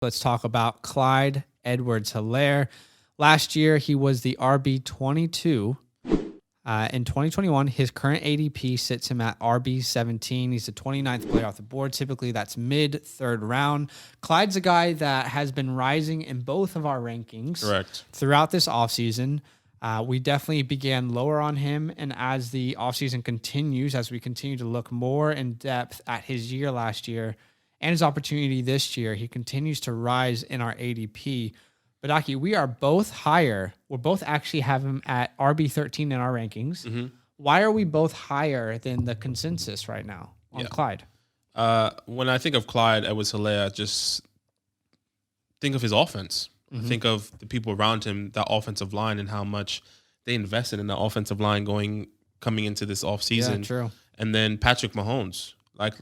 Let's talk about Clyde Edwards-Helaire. Last year, he was the RB22. In 2021, his current ADP sits him at RB17. He's the 29th player off the board. Typically, that's mid-third round. Clyde's a guy that has been rising in both of our rankings throughout this offseason. We definitely began lower on him, and as the offseason continues, as we continue to look more in depth at his year last year and his opportunity this year, he continues to rise in our ADP. Badake, we are both higher. We're both actually have him at RB13 in our rankings. Mm-hmm. Why are we both higher than the consensus right now on Clyde? When I think of Clyde Edwards-Helaire, I just think of his offense. Mm-hmm. I think of the people around him, that offensive line, and how much they invested in the offensive line coming into this offseason. Yeah, true. And then Patrick Mahomes. Like,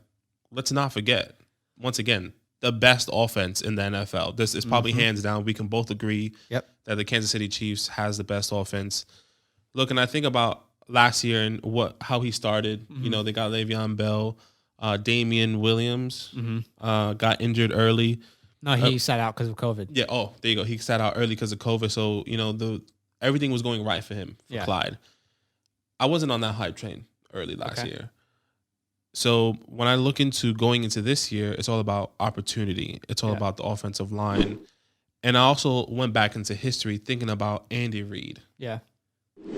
let's not forget, once again, the best offense in the NFL. This is probably hands down. We can both agree that the Kansas City Chiefs has the best offense. Look, and I think about last year and how he started. Mm-hmm. You know, they got Le'Veon Bell, Damian Williams got injured early. No, he sat out because of COVID. Yeah. Oh, there you go. He sat out early because of COVID. So everything was going right for him, Clyde. I wasn't on that hype train early last year. So when I look into going into this year, it's all about opportunity. It's all about the offensive line. And I also went back into history thinking about Andy Reid. Yeah.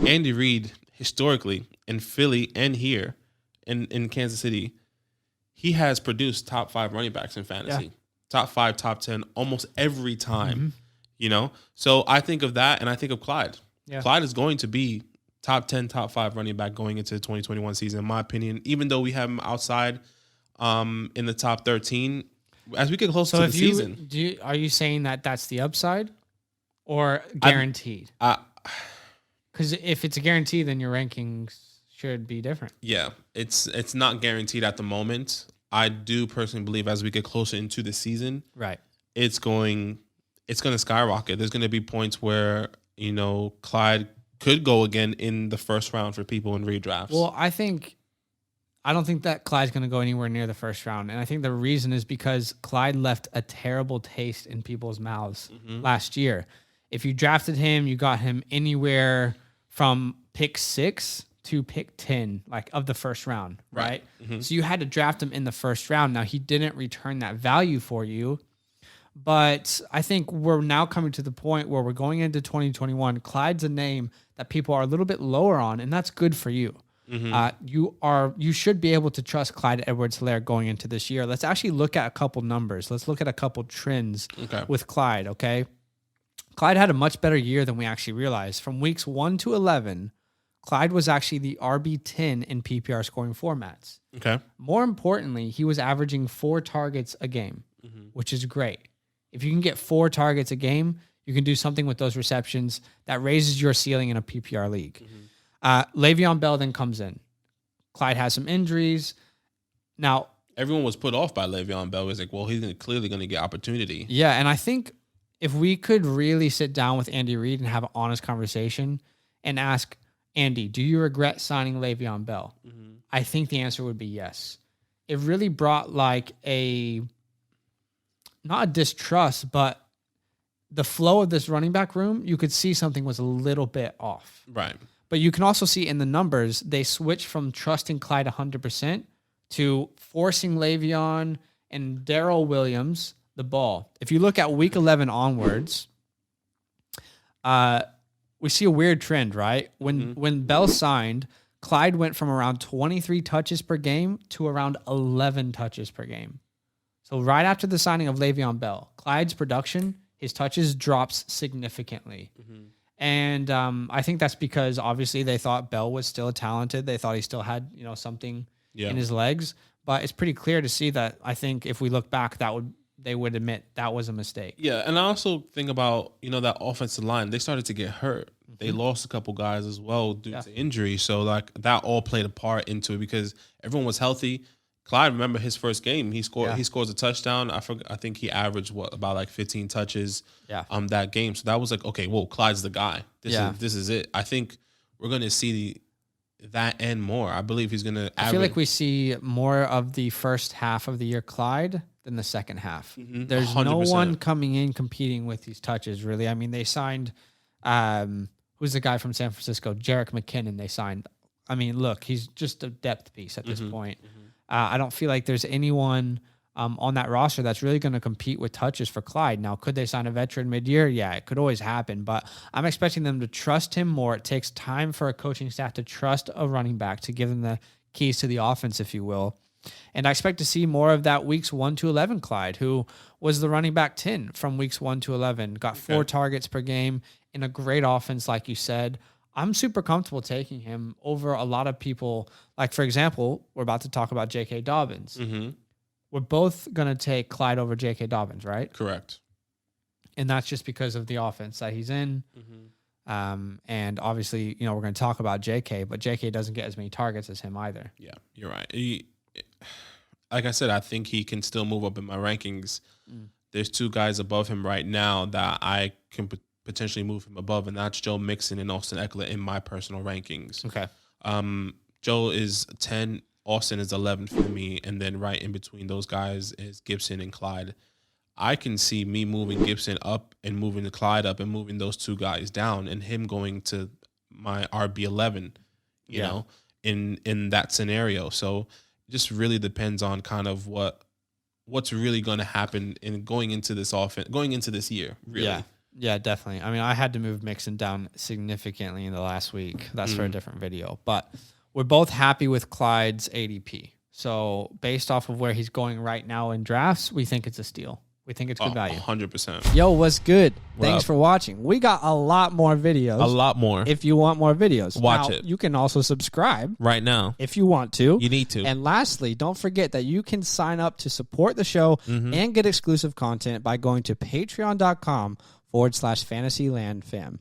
Andy Reid, historically, in Philly and here in Kansas City, he has produced top 5 running backs in fantasy. Yeah. Top 5, top 10, almost every time, So I think of that, and I think of Clyde. Yeah. Clyde is going to be top 10, top 5 running back going into the 2021 season, in my opinion, even though we have him outside in the top 13. As we get closer to the season. Are you saying that that's the upside or guaranteed? Because if it's a guarantee, then your rankings should be different. Yeah, it's not guaranteed at the moment. I do personally believe as we get closer into the season, it's going to skyrocket. There's going to be points where, Clyde could go again in the first round for people in redrafts. Well, I don't think that Clyde's going to go anywhere near the first round. And I think the reason is because Clyde left a terrible taste in people's mouths last year. If you drafted him, you got him anywhere from pick 6 to pick 10, like of the first round, right? Mm-hmm. So you had to draft him in the first round. Now, he didn't return that value for you. But I think we're now coming to the point where we're going into 2021. Clyde's a name that people are a little bit lower on, and that's good for you. Mm-hmm. You should be able to trust Clyde Edwards-Helaire going into this year. Let's actually look at a couple numbers. Let's look at a couple trends with Clyde, okay? Clyde had a much better year than we actually realized. From weeks 1 to 11, Clyde was actually the RB10 in PPR scoring formats. Okay. More importantly, he was averaging 4 targets a game, which is great. If you can get 4 targets a game, you can do something with those receptions that raises your ceiling in a PPR league. Le'Veon Bell then comes in. Clyde has some injuries. Now, everyone was put off by Le'Veon Bell. It was like, well, he's clearly going to get opportunity. Yeah, and I think if we could really sit down with Andy Reid and have an honest conversation and ask, Andy, do you regret signing Le'Veon Bell? I think the answer would be yes. It really brought like not a distrust, but the flow of this running back room, you could see something was a little bit off. Right. But you can also see in the numbers, they switched from trusting Clyde 100% to forcing Le'Veon and Darrell Williams the ball. If you look at week 11 onwards, we see a weird trend, right? When Bell signed, Clyde went from around 23 touches per game to around 11 touches per game. So right after the signing of Le'Veon Bell, Clyde's production, his touches drops significantly. And I think that's because obviously they thought Bell was still talented. They thought he still had, something in his legs. But it's pretty clear to see that I think if we look back, they would admit that was a mistake. Yeah, and I also think about, that offensive line. They started to get hurt. They lost a couple guys as well due to injury. So like that all played a part into it because everyone was healthy. Clyde, remember his first game, he scores a touchdown. I think he averaged about like 15 touches that game. So that was like, okay, whoa, Clyde's the guy. This is it. I think we're going to see that and more. I believe he's going to average. I feel like we see more of the first half of the year Clyde than the second half. Mm-hmm. There's 100%. no one coming in competing with these touches, really. I mean, they signed, who's the guy from San Francisco? Jerick McKinnon, they signed. I mean, look, he's just a depth piece at this point. I don't feel like there's anyone on that roster that's really going to compete with touches for Clyde. Now, could they sign a veteran mid-year? Yeah, it could always happen, but I'm expecting them to trust him more. It takes time for a coaching staff to trust a running back, to give them the keys to the offense, if you will. And I expect to see more of that weeks 1 to 11 Clyde, who was the running back 10 from weeks 1 to 11, got 4 targets per game in a great offense, like you said. I'm super comfortable taking him over a lot of people. Like, for example, we're about to talk about J.K. Dobbins. Mm-hmm. We're both going to take Clyde over J.K. Dobbins, right? Correct. And that's just because of the offense that he's in. And obviously, you know, we're going to talk about J.K., but J.K. doesn't get as many targets as him either. Yeah, you're right. Like I said, I think he can still move up in my rankings. There's 2 guys above him right now that I can potentially move him above, and that's Joe Mixon and Austin Eckler in my personal rankings. Okay. Joe is 10, Austin is 11 for me, and then right in between those guys is Gibson and Clyde. I can see me moving Gibson up and moving the Clyde up and moving those 2 guys down, and him going to my RB11, you know, in that scenario. So it just really depends on kind of what's really going to happen in going into this year, really. Yeah, definitely. I mean, I had to move Mixon down significantly in the last week. That's for a different video. But we're both happy with Clyde's ADP. So based off of where he's going right now in drafts, we think it's a steal. We think it's good value. 100%. Yo, what's good? Thanks up? for watching. We got a lot more videos. A lot more. If you want more videos. Watch now, it. You can also subscribe. Right now. If you want to. You need to. And lastly, don't forget that you can sign up to support the show and get exclusive content by going to patreon.com/fantasylandfam.